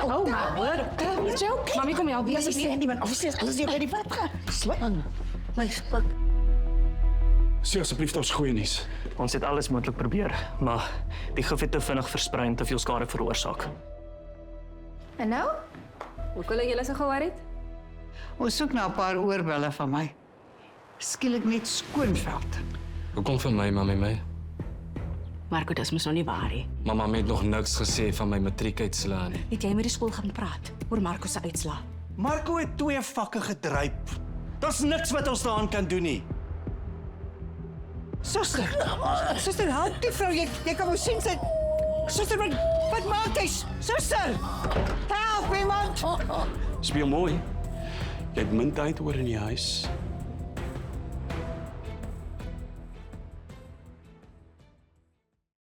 Oh my word. Is jy okay? Mami, kom help. Yes, Sandy, man. Obviously, is alles hier by die pad gaan. Slaan. My fuck. Sê asseblief ons goeie nuus. Ons het alles moontlik probeer, maar die gif het te vinnig versprei en te veel skade veroorsaak. En nou? Hoe kon julle so gehoor het? Ons soek na 'n paar oorbelle van my. Skielik net skoonveld. Hoekom vir my, mami my? Marco, dis mos nou nie waar nie. Mamma het nog niks gesê van my matriekuitslae nie. Het jy met die skool gaan praat oor Marco se uitslaa? Marco het 2 vakke gedryp. Daar's niks wat ons daaraan kan doen nie. Suster, help die vrou. Jy kan mos sien sy... Suster, wat maak jy? Suster! Help iemand! Speel mooi. Jy het min tyd oor in die huis.